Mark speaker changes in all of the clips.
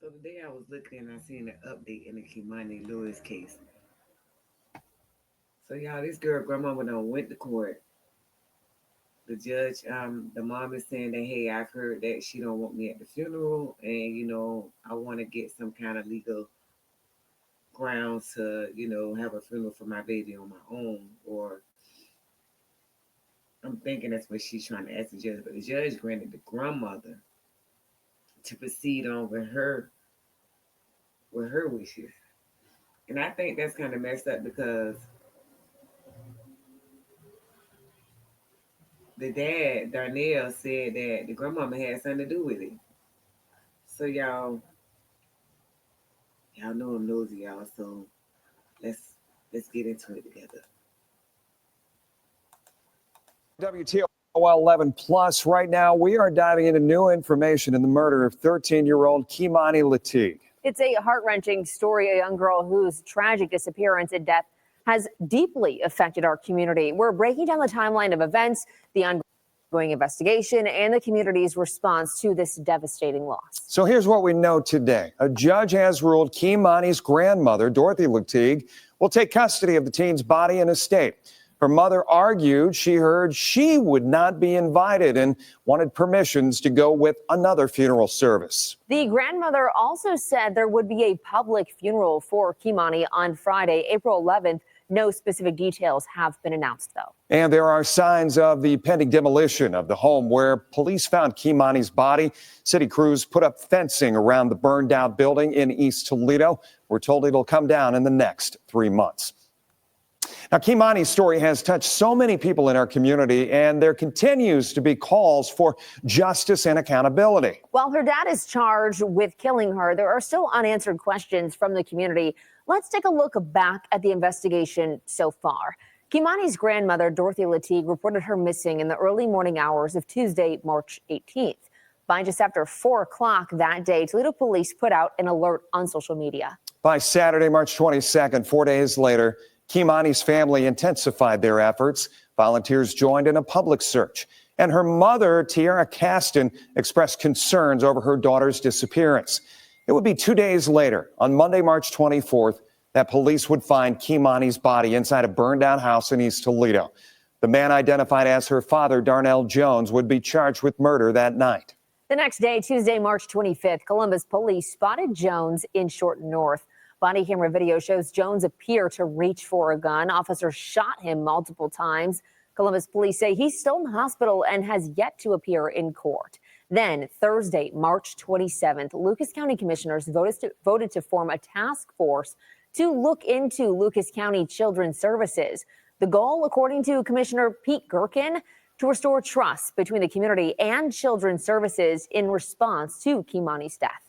Speaker 1: So today I was looking and I seen an update in the Kei'Mani Lewis case. So y'all, this girl grandmama done went to court. The judge, the mom is saying that, hey, I've heard that she don't want me at the funeral, and I want to get some kind of legal grounds to, have a funeral for my baby on my own. Or I'm thinking that's what she's trying to ask the judge, but the judge granted the grandmother to proceed on with her wishes. And I think that's kind of messed up because the dad, Darnell, said that the grandmama had something to do with it. So y'all know I'm nosy, y'all. So let's get into it together.
Speaker 2: WTOL 11 Plus. Right now, we are diving into new information in the murder of 13-year-old Kei'Mani Latigue.
Speaker 3: It's a heart-wrenching story, a young girl whose tragic disappearance and death has deeply affected our community. We're breaking down the timeline of events, the ongoing investigation, and the community's response to this devastating loss.
Speaker 2: So here's what we know today. A judge has ruled Kei'Mani's grandmother, Dorothy Latigue, will take custody of the teen's body and estate. Her mother argued she heard she would not be invited and wanted permissions to go with another funeral service.
Speaker 3: The grandmother also said there would be a public funeral for Kei'Mani on Friday, April 11th. No specific details have been announced, though.
Speaker 2: And there are signs of the pending demolition of the home where police found Kei'Mani's body. City crews put up fencing around the burned out building in East Toledo. We're told it'll come down in the next 3 months. Now, Kei'Mani's story has touched so many people in our community, and there continues to be calls for justice and accountability.
Speaker 3: While her dad is charged with killing her, there are still unanswered questions from the community. Let's take a look back at the investigation so far. Kei'Mani's grandmother, Dorothy Latigue, reported her missing in the early morning hours of Tuesday, March 18th. By just after 4 o'clock that day, Toledo police put out an alert on social media.
Speaker 2: By Saturday, March 22nd, 4 days later, Kei'Mani's family intensified their efforts. Volunteers joined in a public search. And her mother, Tiara Caston, expressed concerns over her daughter's disappearance. It would be 2 days later, on Monday, March 24th, that police would find Kei'Mani's body inside a burned-down house in East Toledo. The man identified as her father, Darnell Jones, would be charged with murder that night.
Speaker 3: The next day, Tuesday, March 25th, Columbus police spotted Jones in Shorten North. Body camera video shows Jones appear to reach for a gun. Officers shot him multiple times. Columbus police say he's still in the hospital and has yet to appear in court. Then Thursday, March 27th, Lucas County commissioners voted to form a task force to look into Lucas County Children's Services. The goal, according to Commissioner Pete Gerken, to restore trust between the community and Children's Services in response to Kei'Mani's death.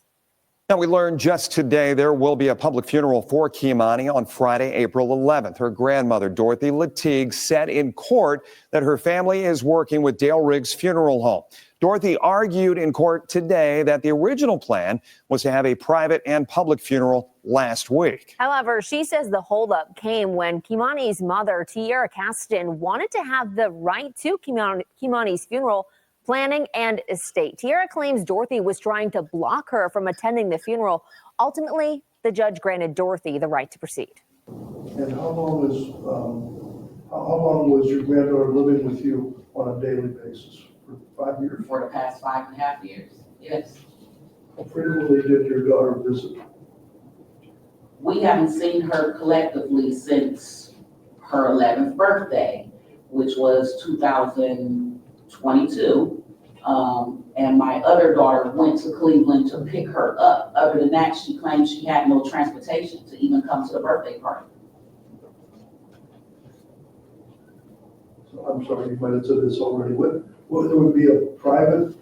Speaker 2: Now, we learned just today there will be a public funeral for Kei'Mani on Friday, April 11th. Her grandmother, Dorothy Latigue, said in court that her family is working with Dale Riggs Funeral Home. Dorothy argued in court today that the original plan was to have a private and public funeral last week.
Speaker 3: However, she says the holdup came when Kei'Mani's mother, Tiara Caston, wanted to have the right to Kei'Mani's funeral planning and estate. Tiara claims Dorothy was trying to block her from attending the funeral. Ultimately, the judge granted Dorothy the right to proceed.
Speaker 4: And how long was your granddaughter living with you on a daily basis? For 5 years?
Speaker 5: For the past 5.5 years, yes.
Speaker 4: How frequently did your daughter visit?
Speaker 5: We haven't seen her collectively since her 11th birthday, which was 2022. And my other daughter went to Cleveland to pick her up. Other than that, she claimed she had no transportation to even come to the birthday party.
Speaker 4: So I'm sorry, you might have said this already. Well, there would be a private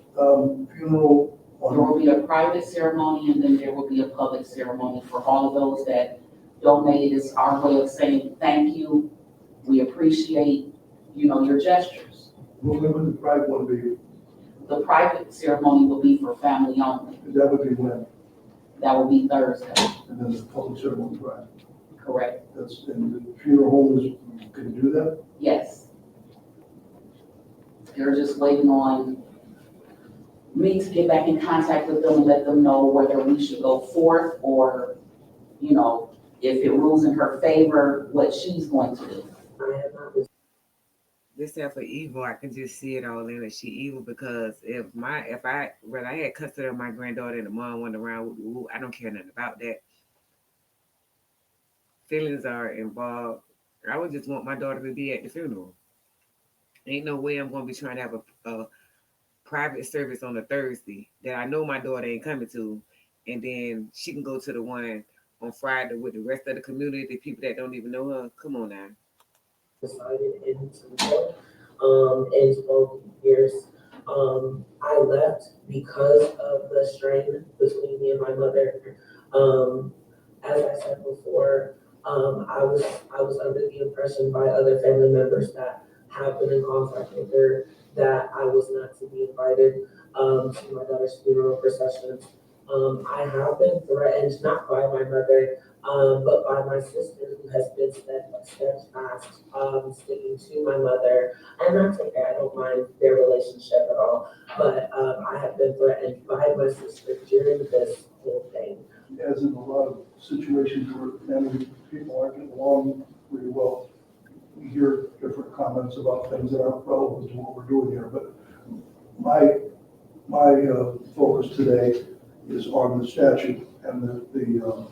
Speaker 4: funeral?
Speaker 5: There will be a private ceremony, and then there will be a public ceremony for all of those that donated. It's our way of saying thank you. We appreciate, your gestures.
Speaker 4: When would the private one be?
Speaker 5: The private ceremony will be for family only.
Speaker 4: And that would be when?
Speaker 5: That will be Thursday.
Speaker 4: And then the public ceremony, right?
Speaker 5: Correct.
Speaker 4: And the funeral home can do that?
Speaker 5: Yes. They're just waiting on me to get back in contact with them and let them know whether we should go forth or, you know, if it rules in her favor, what she's going to do.
Speaker 1: This stuff for evil, I can just see it all in that she evil because if I had custody of my granddaughter and the mom went around, I don't care nothing about that. Feelings are involved. I would just want my daughter to be at the funeral. Ain't no way I'm gonna be trying to have a private service on a Thursday that I know my daughter ain't coming to, and then she can go to the one on Friday with the rest of the community, the people that don't even know her. Come on now.
Speaker 6: Decided in support, in 12 years. I left because of the strain between me and my mother. As I said before, I was under the impression by other family members that have been in contact with her that I was not to be invited to my daughter's funeral procession. I have been threatened not by my mother, but by my sister, who has been steadfast, sticking to my mother. And that's okay, I don't mind their relationship at all. But I have been threatened by my sister during this whole thing.
Speaker 4: As in a lot of situations where many people aren't getting along really well, we hear different comments about things that aren't relevant to what we're doing here. But my focus today is on the statute and the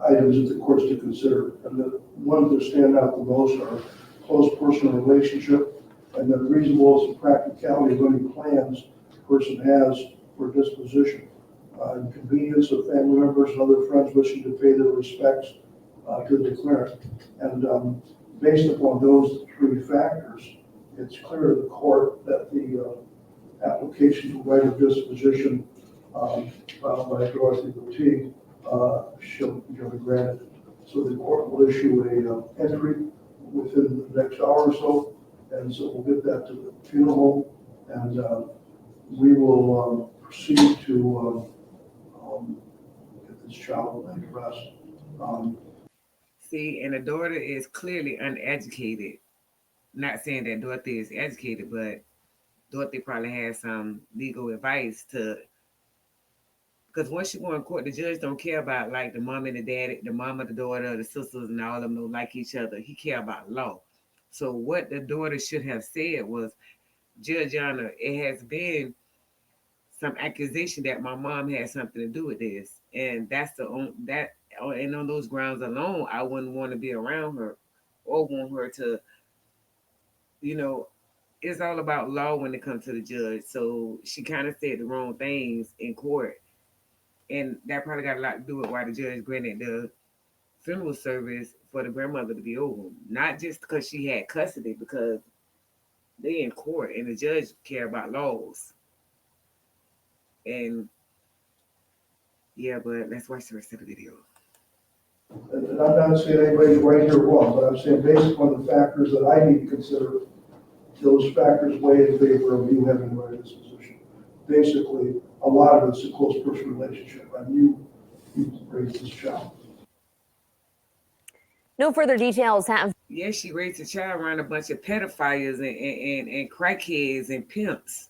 Speaker 4: items that the court's to consider. And the ones that stand out the most are close personal relationship and the reasonableness and practicality of any plans the person has for disposition. And convenience of family members and other friends wishing to pay their respects to the declarant. And based upon those three factors, it's clear to the court that the application for right of disposition filed by Dorothy Latigue shall be granted. So the court will issue a entry within the next hour or so, and so we'll get that to the funeral home, and we will proceed to get this child laid to rest.
Speaker 1: See, and the daughter is clearly uneducated. Not saying that Dorothy is educated, but Dorothy probably has some legal advice to, because once you go in court, the judge don't care about like the mom and the dad, the mama, the daughter, the sisters, and all of them don't like each other. He care about law. So what the daughter should have said was, Judge Honor, it has been some accusation that my mom had something to do with this, and that's and on those grounds alone, I wouldn't want to be around her or want her to, you know, it's all about law when it comes to the judge. So she kind of said the wrong things in court. And that probably got a lot to do with why the judge granted the funeral service for the grandmother to be over. Not just because she had custody, because they in court and the judge care about laws. And yeah, but let's watch the rest of the video.
Speaker 4: And I'm not saying anybody's right here or wrong, but I'm saying based upon the factors that I need to consider, those factors weigh in favor of you having the right disposition. Basically, a lot of it's a close personal relationship, and you raised this child.
Speaker 3: No further details have.
Speaker 1: Yes, she raised a child around a bunch of pedophiles and crackheads and pimps.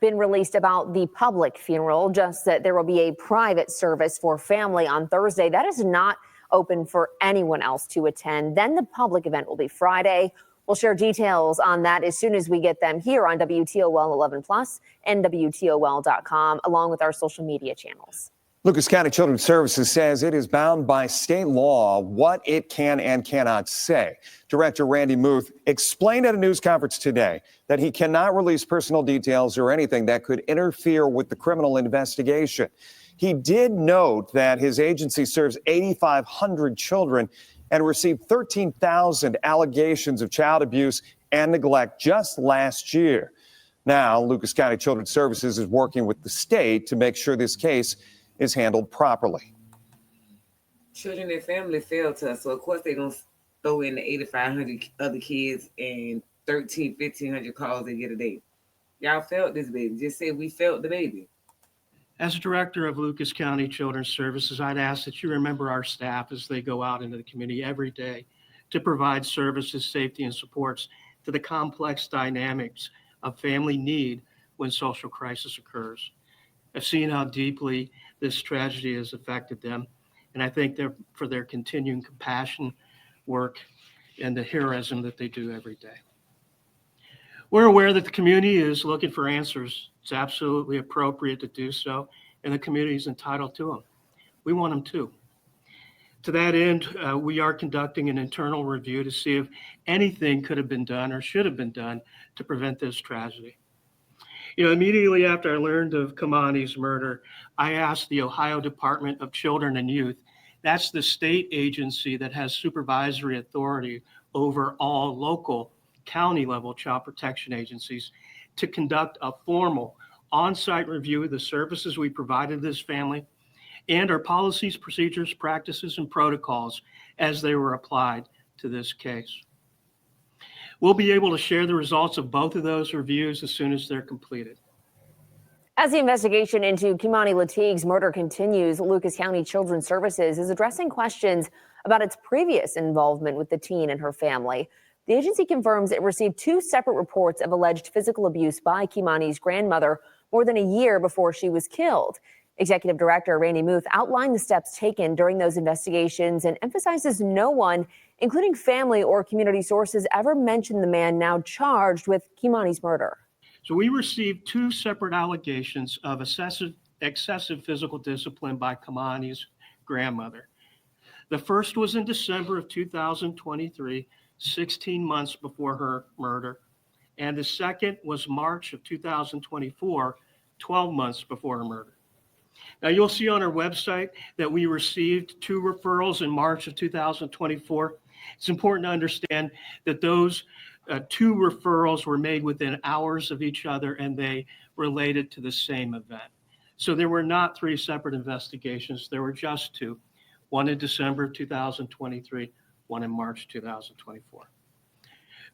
Speaker 3: Been released about the public funeral, just that there will be a private service for family on Thursday. That is not open for anyone else to attend. Then the public event will be Friday. We'll share details on that as soon as we get them here on WTOL 11 Plus and WTOL.com, along with our social media channels.
Speaker 2: Lucas County Children's Services says it is bound by state law what it can and cannot say. Director Randy Muth explained at a news conference today that he cannot release personal details or anything that could interfere with the criminal investigation. He did note that his agency serves 8,500 children and received 13,000 allegations of child abuse and neglect just last year. Now, Lucas County Children's Services is working with the state to make sure this case is handled properly.
Speaker 1: Children and family failed to us, so of course they're going to throw in the 8,500 other kids and 1,500 calls they get a day. Y'all felt this baby. Just say we felt the baby.
Speaker 7: As director of Lucas County Children's Services, I'd ask that you remember our staff as they go out into the community every day to provide services, safety, and supports to the complex dynamics of family need when social crisis occurs. I've seen how deeply this tragedy has affected them, and I thank them for their continuing compassion, work, and the heroism that they do every day. We're aware that the community is looking for answers. It's absolutely appropriate to do so, and the community is entitled to them. We want them too. To that end, we are conducting an internal review to see if anything could have been done or should have been done to prevent this tragedy. Immediately after I learned of Kei'Mani's murder, I asked the Ohio Department of Children and Youth, that's the state agency that has supervisory authority over all local county level child protection agencies, to conduct a formal on-site review of the services we provided this family and our policies, procedures, practices, and protocols as they were applied to this case. We'll be able to share the results of both of those reviews as soon as they're completed.
Speaker 3: As the investigation into Kei'Mani Latigue's murder continues, Lucas County Children's Services is addressing questions about its previous involvement with the teen and her family. The agency confirms it received 2 separate reports of alleged physical abuse by Kei'Mani's grandmother more than a year before she was killed. Executive Director Randy Muth outlined the steps taken during those investigations and emphasizes no one, including family or community sources, ever mentioned the man now charged with Kei'Mani's murder.
Speaker 7: So we received 2 separate allegations of excessive physical discipline by Kei'Mani's grandmother. The first was in December of 2023, 16 months before her murder. And the second was March of 2024, 12 months before her murder. Now, you'll see on our website that we received 2 referrals in March of 2024. It's important to understand that those 2 referrals were made within hours of each other, and they related to the same event. So there were not 3 separate investigations. There were just 2, one in December of 2023, one in March 2024.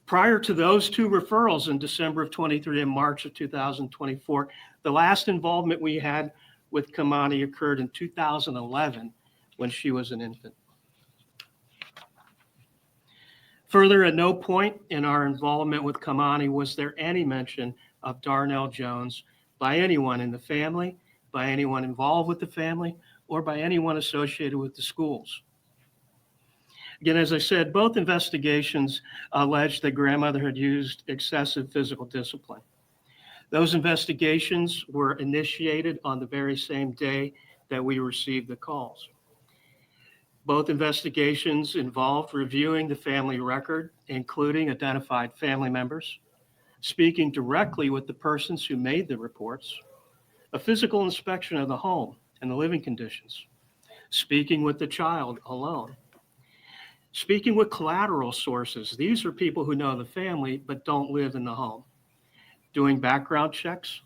Speaker 7: Prior to those 2 referrals in December of 23 and March of 2024, the last involvement we had with Kei'Mani occurred in 2011 when she was an infant. Further, at no point in our involvement with Kei'Mani was there any mention of Darnell Jones by anyone in the family, by anyone involved with the family, or by anyone associated with the schools. Again, as I said, both investigations alleged that grandmother had used excessive physical discipline. Those investigations were initiated on the very same day that we received the calls. Both investigations involved reviewing the family record, including identified family members, speaking directly with the persons who made the reports, a physical inspection of the home and the living conditions, speaking with the child alone, speaking with collateral sources. These are people who know the family but don't live in the home, doing background checks,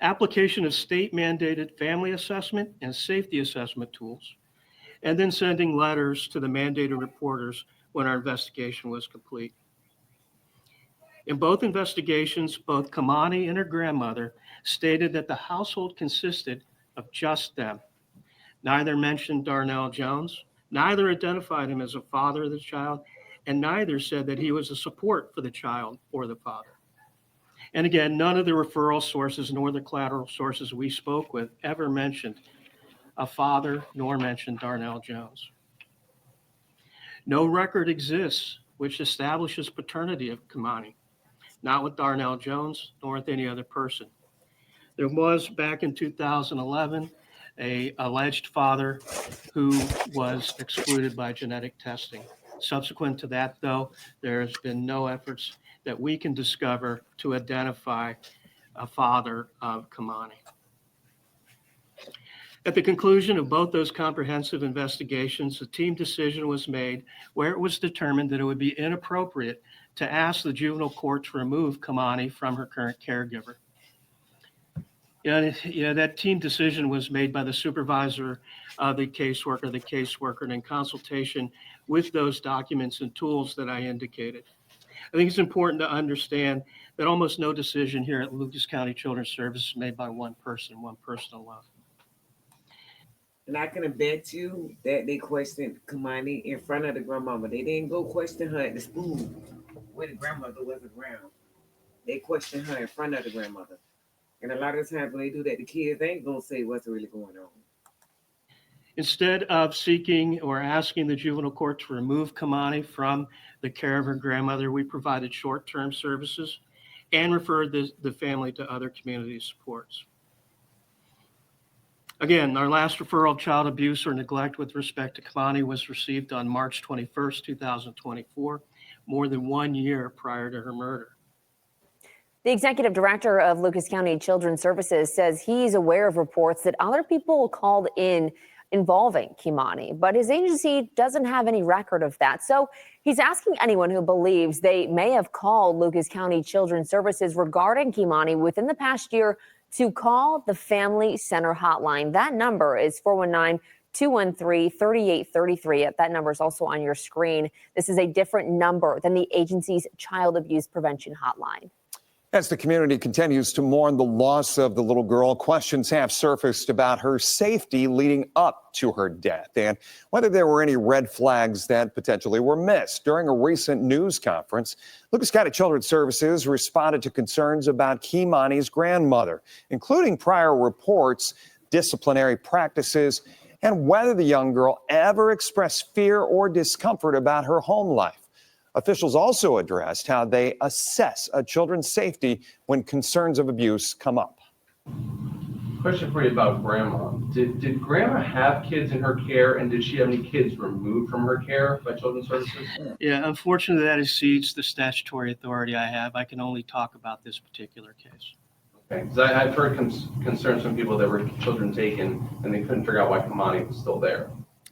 Speaker 7: application of state-mandated family assessment and safety assessment tools, and then sending letters to the mandated reporters when our investigation was complete. In both investigations, both Kei'Mani and her grandmother stated that the household consisted of just them. Neither mentioned Darnell Jones, neither identified him as a father of the child, and neither said that he was a support for the child or the father. And again, none of the referral sources nor the collateral sources we spoke with ever mentioned a father nor mentioned Darnell Jones. No record exists which establishes paternity of Kei'Mani, not with Darnell Jones nor with any other person. There was, back in 2011, an alleged father who was excluded by genetic testing. Subsequent to that, though, there's been no efforts that we can discover to identify a father of Kei'Mani. At the conclusion of both those comprehensive investigations, a team decision was made where it was determined that it would be inappropriate to ask the juvenile court to remove Kei'Mani from her current caregiver. That team decision was made by the supervisor of the caseworker, and in consultation with those documents and tools that I indicated. I think it's important to understand that almost no decision here at Lucas County Children's Services is made by one person alone.
Speaker 1: And I can bet you that they questioned Kei'Mani in front of the grandmama. They didn't go question her at the school where the grandmother wasn't around. they question her in front of the grandmother. And a lot of the times when they do that, the kids ain't gonna say what's really going on.
Speaker 7: Instead of seeking or asking the juvenile court to remove Kei'Mani from the care of her grandmother, we provided short-term services and referred the family to other community supports. Again, our last referral of child abuse or neglect with respect to Kei'Mani was received on March 21st, 2024, more than 1 year prior to her murder.
Speaker 3: The executive director of Lucas County Children's Services says he's aware of reports that other people called in involving Kei'Mani, but his agency doesn't have any record of that. So he's asking anyone who believes they may have called Lucas County Children's Services regarding Kei'Mani within the past year to call the Family Center hotline. That number is 419-213-3833. That number is also on your screen. This is a different number than the agency's child abuse prevention hotline.
Speaker 2: As the community continues to mourn the loss of the little girl, questions have surfaced about her safety leading up to her death and whether there were any red flags that potentially were missed. During a recent news conference, Lucas County Children's Services responded to concerns about Kei'Mani's grandmother, including prior reports, disciplinary practices, and whether the young girl ever expressed fear or discomfort about her home life. Officials also addressed how they assess a children's safety when concerns of abuse come up.
Speaker 8: Question for you about Grandma. Did Grandma have kids in her care, and did she have any kids removed from her care by Children's Services?
Speaker 7: Yeah, unfortunately, that exceeds the statutory authority I have. I can only talk about this particular case.
Speaker 8: Okay, because I've heard concerns from people that were children taken, and they couldn't figure out why Kei'Mani was still there.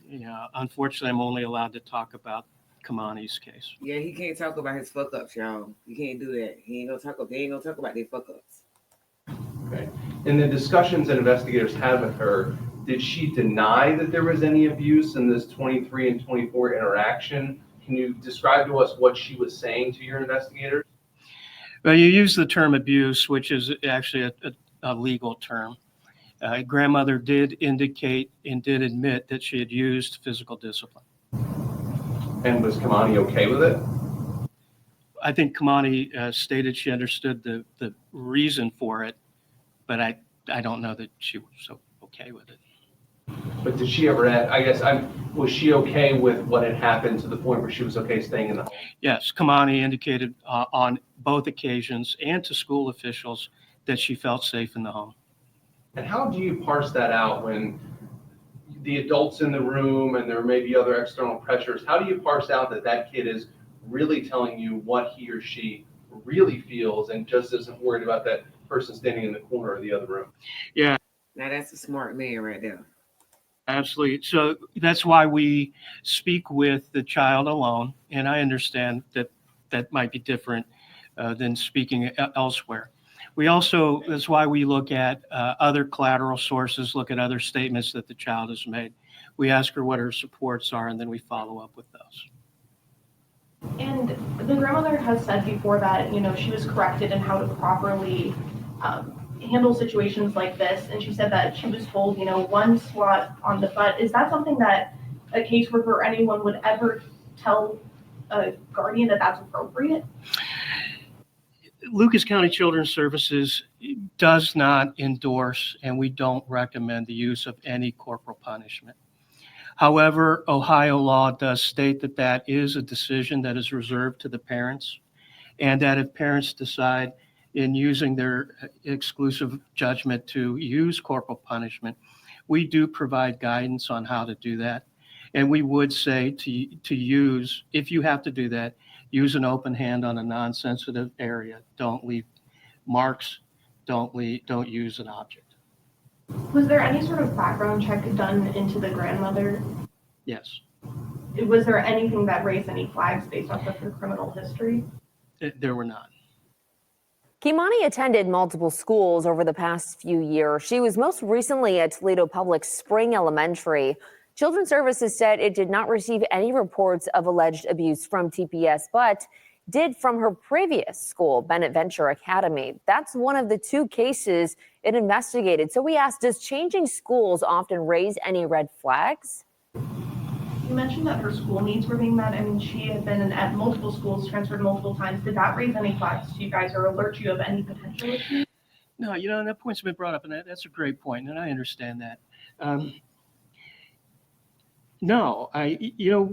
Speaker 7: Yeah, unfortunately, I'm only allowed to talk about Kei'Mani's case.
Speaker 1: Yeah, he can't talk about his fuck ups, y'all. He can't do that. They ain't gonna talk about their fuck ups.
Speaker 8: Okay. In the discussions that investigators had with her, did she deny that there was any abuse in this 23 and 24 interaction? Can you describe to us what she was saying to your investigators?
Speaker 7: Well, you use the term abuse, which is actually a legal term. Grandmother did indicate and did admit that she had used physical discipline.
Speaker 8: And was Kei'Mani okay with it?
Speaker 7: I think Kei'Mani stated she understood the reason for it, but I don't know that she was so okay with it.
Speaker 8: But did she ever, was she okay with what had happened to the point where she was okay staying in the home?
Speaker 7: Yes, Kei'Mani indicated on both occasions and to school officials that she felt safe in the home.
Speaker 8: And how do you parse that out when the adults in the room and there may be other external pressures? How do you parse out that kid is really telling you what he or she really feels and just isn't worried about that person standing in the corner of the other room?
Speaker 7: Yeah.
Speaker 1: Now that's a smart man right there.
Speaker 7: Absolutely. So that's why we speak with the child alone. And I understand that that might be different than speaking elsewhere. That's why we look at other collateral sources, look at other statements that the child has made. We ask her what her supports are, and then we follow up with those.
Speaker 9: And the grandmother has said before that, she was corrected in how to properly handle situations like this. And she said that she was told, one swat on the butt. Is that something that a caseworker or anyone would ever tell a guardian that that's appropriate?
Speaker 7: Lucas County Children's Services does not endorse, and we don't recommend the use of any corporal punishment. However, Ohio law does state that that is a decision that is reserved to the parents, and that if parents decide in using their exclusive judgment to use corporal punishment, we do provide guidance on how to do that. And we would say to use, if you have to do that, use an open hand on a non-sensitive area. Don't leave marks. Don't use an object.
Speaker 9: Was there any sort of background check done into the grandmother?
Speaker 7: Yes.
Speaker 9: Was there anything that raised any flags based off of her criminal history?
Speaker 7: There were not.
Speaker 3: Kei'Mani attended multiple schools over the past few years. She was most recently at Toledo Public Spring Elementary. Children's Services said it did not receive any reports of alleged abuse from TPS, but did from her previous school, Bennett Venture Academy. That's one of the two cases it investigated. So we asked, does changing schools often raise any red flags?
Speaker 9: You mentioned that her school needs were being met. I mean, she had been at multiple schools, transferred multiple times. Did that raise any flags to you guys or alert you of any potential issues?
Speaker 7: No, and that point's been brought up, and that's a great point, and I understand that. No,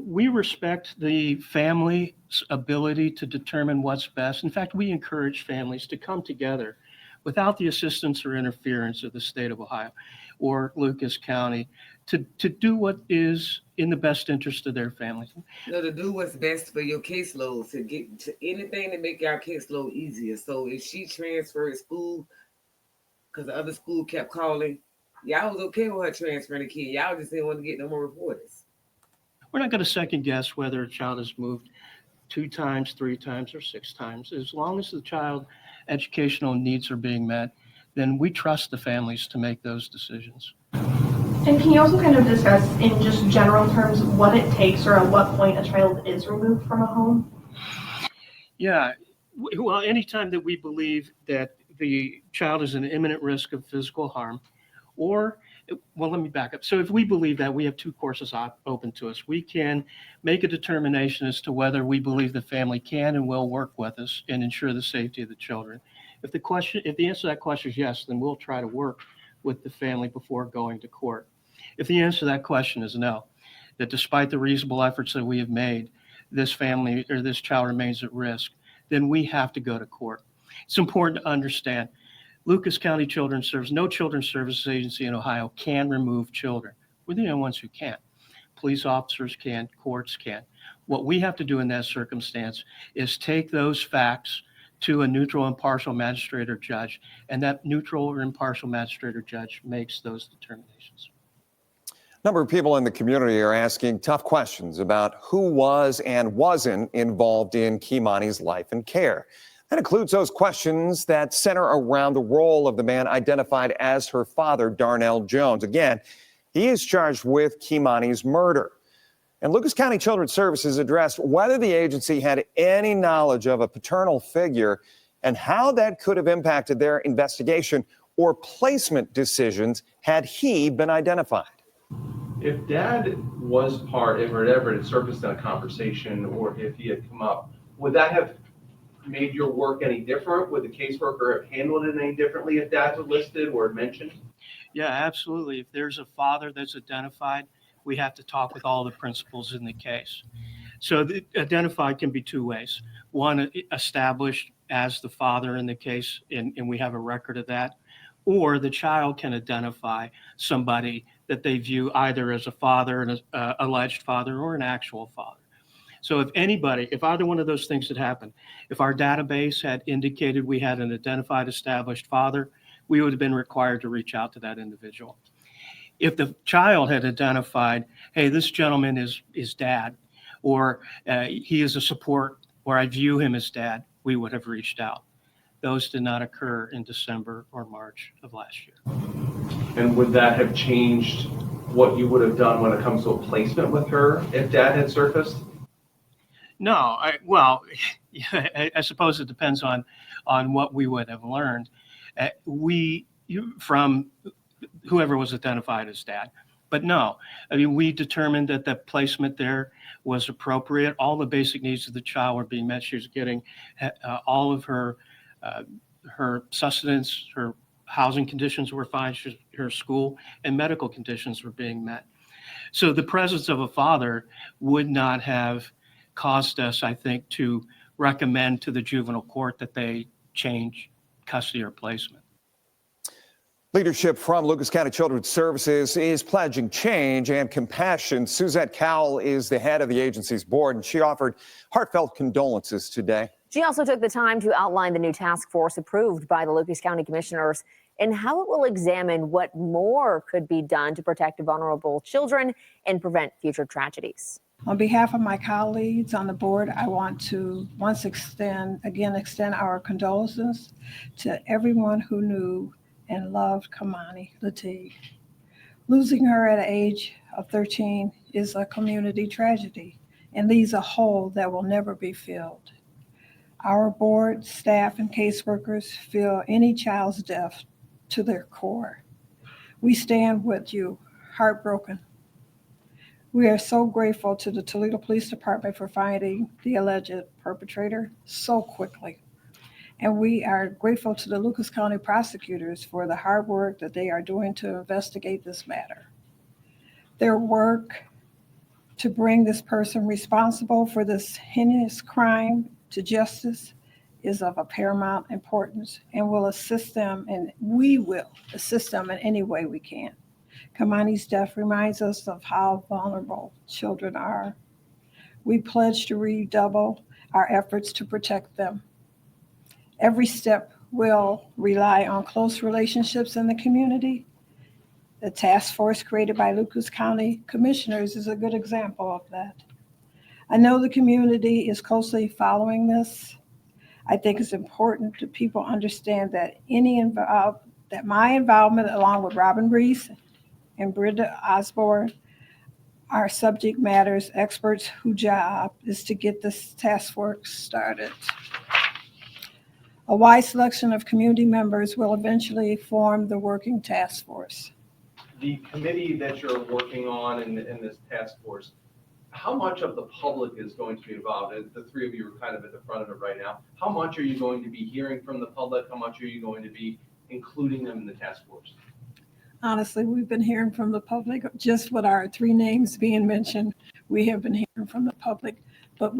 Speaker 7: we respect the family's ability to determine what's best. In fact, we encourage families to come together without the assistance or interference of the state of Ohio or Lucas County to do what is in the best interest of their families.
Speaker 1: To do what's best for your caseload, to get to anything to make your caseload easier. So if she transferred school because the other school kept calling, y'all was okay with her transferring the kid. Y'all just didn't want to get no more reporters.
Speaker 7: We're not going to second guess whether a child has moved 2 times, 3 times, or 6 times. As long as the child educational needs are being met, then we trust the families to make those decisions.
Speaker 9: And can you also kind of discuss in just general terms what it takes or at what point a child is removed from a home?
Speaker 7: Yeah, well, anytime that we believe that the child is in imminent risk of physical harm, or, well, let me back up. So if we believe that, we have 2 courses open to us. We can make a determination as to whether we believe the family can and will work with us and ensure the safety of the children. If the answer to that question is yes, then we'll try to work with the family before going to court. If the answer to that question is no, that despite the reasonable efforts that we have made, this family or this child remains at risk, then we have to go to court. It's important to understand Lucas County Children's Service, no children's services agency in Ohio can remove children. We're the only ones who can. Police officers can, courts can. What we have to do in that circumstance is take those facts to a neutral, impartial magistrate or judge, and that neutral or impartial magistrate or judge makes those determinations.
Speaker 2: A number of people in the community are asking tough questions about who was and wasn't involved in Kei'Mani's life and care. That includes those questions that center around the role of the man identified as her father, Darnell Jones. Again, he is charged with Kei'Mani's murder. And Lucas County Children's Services addressed whether the agency had any knowledge of a paternal figure and how that could have impacted their investigation or placement decisions had he been identified.
Speaker 8: If Dad was part, if it ever had surfaced in a conversation, or if he had come up, would that have made your work any different? Would the caseworker have handled it any differently if Dad's listed or mentioned?
Speaker 7: Yeah, absolutely. If there's a father that's identified, we have to talk with all the principals in the case. So the identified can be 2 ways. One, established as the father in the case, and we have a record of that. Or the child can identify somebody that they view either as a father, an alleged father, or an actual father. So if either one of those things had happened, if our database had indicated we had an identified established father, we would have been required to reach out to that individual. If the child had identified, hey, this gentleman is Dad, or he is a support, or I view him as Dad, we would have reached out. Those did not occur in December or March of last year.
Speaker 8: And would that have changed what you would have done when it comes to a placement with her if Dad had surfaced?
Speaker 7: No, I suppose it depends on what we would have learned. From whoever was identified as Dad. But no, I mean, we determined that the placement there was appropriate. All the basic needs of the child were being met. She was getting all of her sustenance, her housing conditions were fine, her school and medical conditions were being met. So the presence of a father would not have caused us, I think, to recommend to the juvenile court that they change custody or placement.
Speaker 2: Leadership from Lucas County Children's Services is pledging change and compassion. Suzette Cowell is the head of the agency's board, and she offered heartfelt condolences today.
Speaker 3: She also took the time to outline the new task force approved by the Lucas County Commissioners and how it will examine what more could be done to protect vulnerable children and prevent future tragedies.
Speaker 10: On behalf of my colleagues on the board, I want to once extend our condolences to everyone who knew and loved Kei'Mani Latigue. Losing her at the age of 13 is a community tragedy and leaves a hole that will never be filled. Our board, staff, and caseworkers feel any child's death to their core. We stand with you, heartbroken. We are so grateful to the Toledo Police Department for finding the alleged perpetrator so quickly. And we are grateful to the Lucas County prosecutors for the hard work that they are doing to investigate this matter. Their work to bring this person responsible for this heinous crime to justice is of a paramount importance, and will assist them, and we will assist them in any way we can. Kei'Mani's death reminds us of how vulnerable children are. We pledge to redouble our efforts to protect them. Every step will rely on close relationships in the community. The task force created by Lucas County Commissioners is a good example of that. I know the community is closely following this. I think it's important that people understand that that my involvement, along with Robin Reese and Brenda Osborne, are subject matters experts whose job is to get this task force started. A wide selection of community members will eventually form the working task force.
Speaker 8: The committee that you're working on in this task force, how much of the public is going to be involved? The three of you are kind of at the front of it right now. How much are you going to be hearing from the public? How much are you going to be including them in the task force?
Speaker 10: Honestly, we've been hearing from the public, just with our three names being mentioned, we have been hearing from the public. But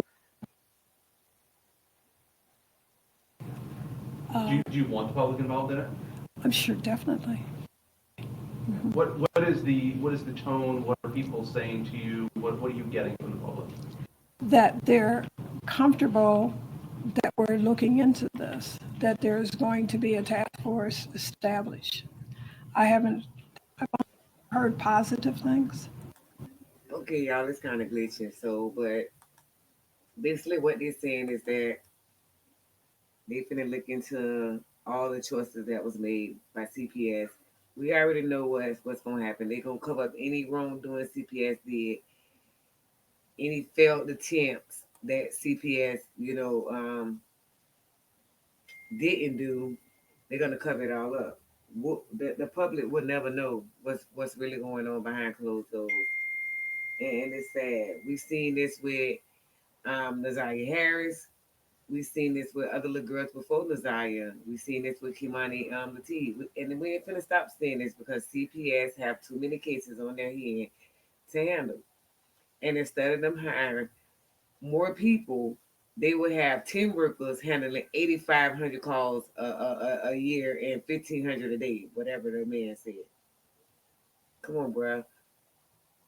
Speaker 8: Do you want the public involved in it?
Speaker 10: I'm sure, definitely.
Speaker 8: What is the tone? What are people saying to you? What are you getting from the public?
Speaker 10: That they're comfortable that we're looking into this, that there's going to be a task force established. I've heard positive things.
Speaker 1: Okay, y'all, it's kind of glitching. So, but basically what they're saying is that they finna look into all the choices that was made by CPS. We already know what's gonna happen. They're gonna cover up any wrongdoing CPS did, any failed attempts that CPS, didn't do. They're gonna cover it all up. The public would never know what's really going on behind closed doors, and it's sad. We've seen this with Nazaria Harris. We've seen this with other little girls before Nazaria. We've seen this with Kei'Mani Latigue. And we ain't finna stop seeing this because CPS have too many cases on their hand to handle. And instead of them hiring more people, they would have 10 workers handling 8,500 calls a year and 1,500 a day, whatever the man said. Come on, bro.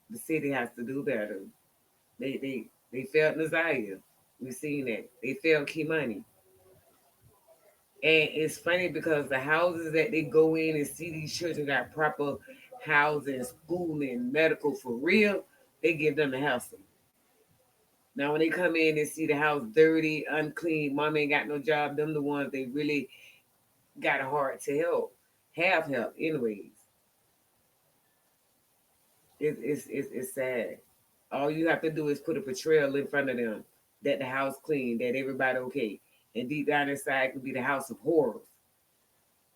Speaker 1: The city has to do better. They failed Nazaria. We've seen that. They failed Kei'Mani. And it's funny because the houses that they go in and see these children got proper housing, schooling, medical for real, they give them the housing. Now when they come in and see the house dirty, unclean, mom ain't got no job, them the ones they really got a heart to help, have help anyways. It's sad. All you have to do is put a portrayal in front of them that the house clean, that everybody okay. And deep down inside could be the house of horrors.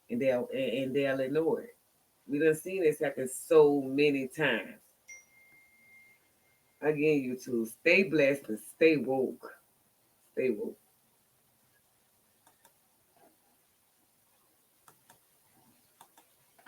Speaker 1: And they'll ignore it. We done seen this happen so many times. Again, you two, stay blessed and stay woke. Stay woke.